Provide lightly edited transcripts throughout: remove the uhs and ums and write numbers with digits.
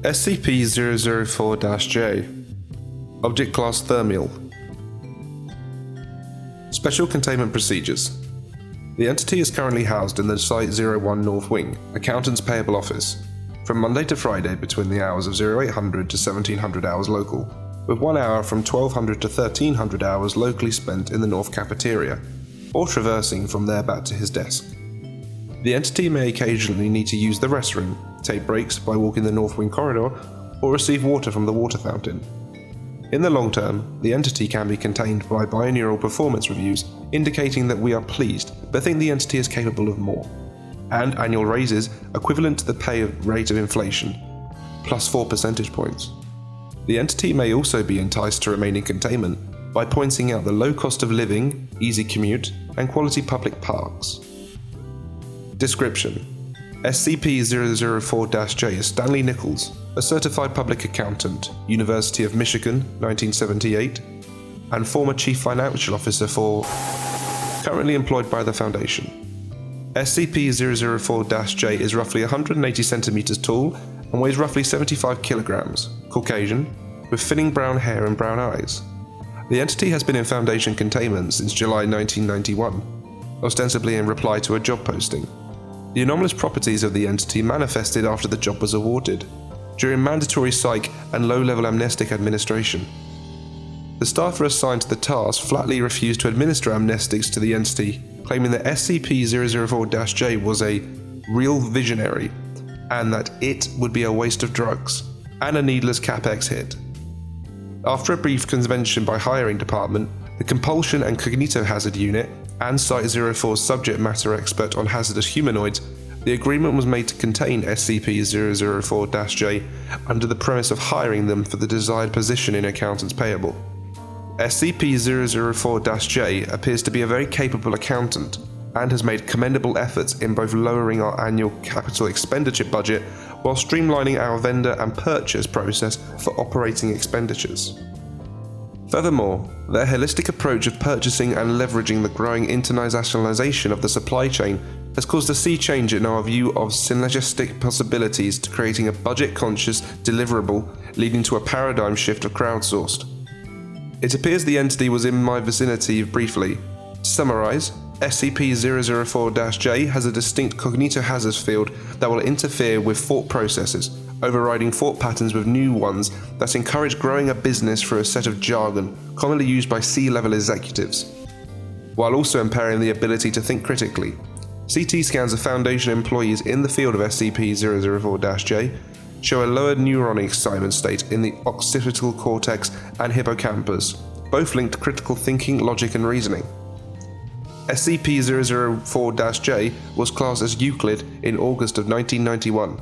SCP-004-J. Object Class Thaumiel. Special Containment Procedures. The entity is currently housed in the Site-01 North Wing, Accountant's Payable Office, from Monday to Friday between the hours of 0800 to 1700 hours local, with 1 hour from 1200 to 1300 hours locally spent in the North Cafeteria, or traversing from there back to his desk. The entity may occasionally need to use the restroom, take breaks by walking the North Wing corridor, or receive water from the water fountain. In the long term, the entity can be contained by biannual performance reviews indicating that we are pleased but think the entity is capable of more, and annual raises equivalent to the pay rate of inflation, plus 4 percentage points. The entity may also be enticed to remain in containment by pointing out the low cost of living, easy commute, and quality public parks. Description: SCP-004-J is Stanley Nichols, a certified public accountant, University of Michigan, 1978, and former chief financial officer for, currently employed by the Foundation. SCP-004-J is roughly 180 centimeters tall and weighs roughly 75 kilograms, Caucasian, with thinning brown hair and brown eyes. The entity has been in Foundation containment since July 1991, ostensibly in reply to a job posting. The anomalous properties of the entity manifested after the job was awarded, during mandatory psych and low-level amnestic administration. The staffer assigned to the task flatly refused to administer amnestics to the entity, claiming that SCP-004-J was a real visionary, and that it would be a waste of drugs, and a needless capex hit. After a brief convention by hiring department, the Compulsion and Cognitohazard Unit, and Site-04's subject matter expert on hazardous humanoids, the agreement was made to contain SCP-004-J under the premise of hiring them for the desired position in Accountants Payable. SCP-004-J appears to be a very capable accountant and has made commendable efforts in both lowering our annual capital expenditure budget while streamlining our vendor and purchase process for operating expenditures. Furthermore, their holistic approach of purchasing and leveraging the growing internationalization of the supply chain has caused a sea change in our view of synergistic possibilities to creating a budget-conscious deliverable leading to a paradigm shift of crowdsourced. It appears the entity was in my vicinity briefly. To summarize, SCP-004-J has a distinct cognitohazard field that will interfere with thought processes, overriding thought patterns with new ones that encourage growing a business through a set of jargon commonly used by C-level executives, while also impairing the ability to think critically. CT scans of Foundation employees in the field of SCP-004-J show a lowered neuron excitement state in the occipital cortex and hippocampus, both linked to critical thinking, logic, and reasoning. SCP-004-J was classed as Euclid in August of 1991.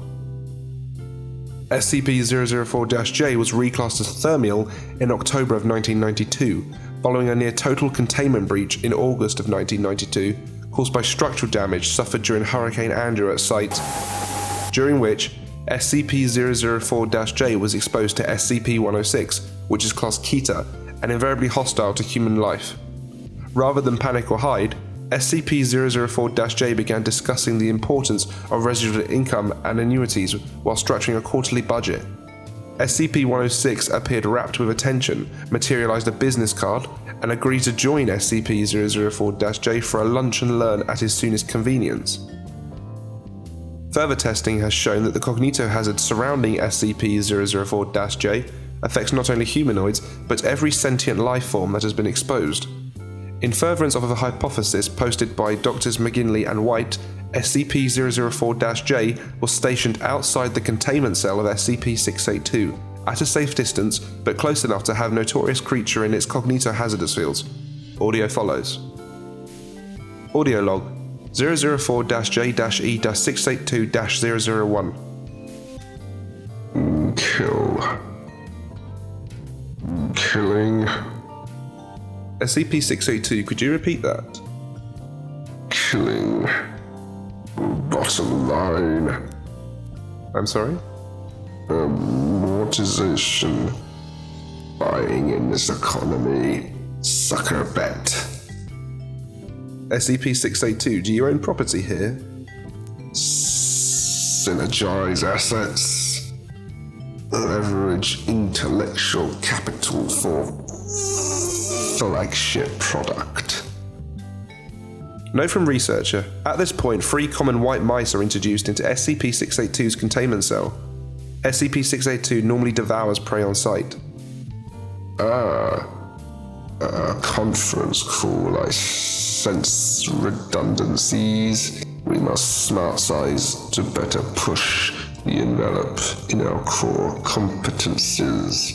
SCP-004-J was reclassed as Thaumiel in October of 1992, following a near-total containment breach in August of 1992 caused by structural damage suffered during Hurricane Andrew at site, during which SCP-004-J was exposed to SCP-106, which is class Keter and invariably hostile to human life. Rather than panic or hide, SCP-004-J began discussing the importance of residual income and annuities while structuring a quarterly budget. SCP-106 appeared rapt with attention, materialized a business card, and agreed to join SCP-004-J for a lunch and learn at his soonest convenience. Further testing has shown that the cognitohazard surrounding SCP-004-J affects not only humanoids, but every sentient life form that has been exposed. In furtherance of a hypothesis posted by Drs. McGinley and White, SCP-004-J was stationed outside the containment cell of SCP-682, at a safe distance but close enough to have notorious creature in its cognitohazardous fields. Audio follows. Audio log 004-J-E-682-001. Killing. SCP-682, could you repeat that? Killing. Bottom line. I'm sorry? Amortization. Buying in this economy. Sucker bet. SCP-682, do you own property here? Synergize assets. leverage intellectual capital for flagship product. Note from researcher, at this point 3 common white mice are introduced into SCP-682's containment cell. SCP-682 normally devours prey on sight. Conference call, I sense redundancies. We must smart size to better push the envelope in our core competencies.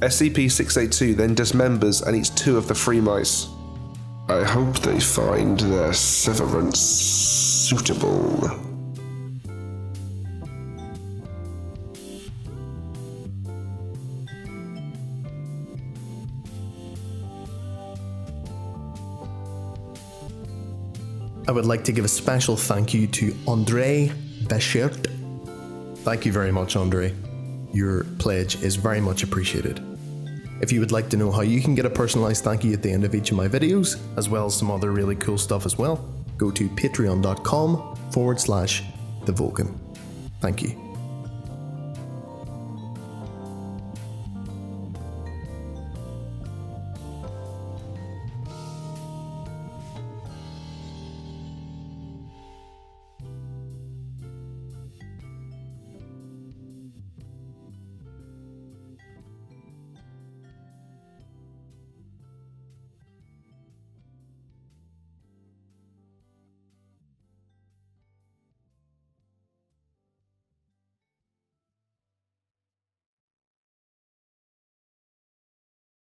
SCP-682 then dismembers and eats 2 of the 3 mice. I hope they find their severance suitable. I would like to give a special thank you to Andre Bechert. Thank you very much, Andre. Your pledge is very much appreciated. If you would like to know how you can get a personalized thank you at the end of each of my videos, as well as some other really cool stuff as well, go to patreon.com/TheVolgun. Thank you.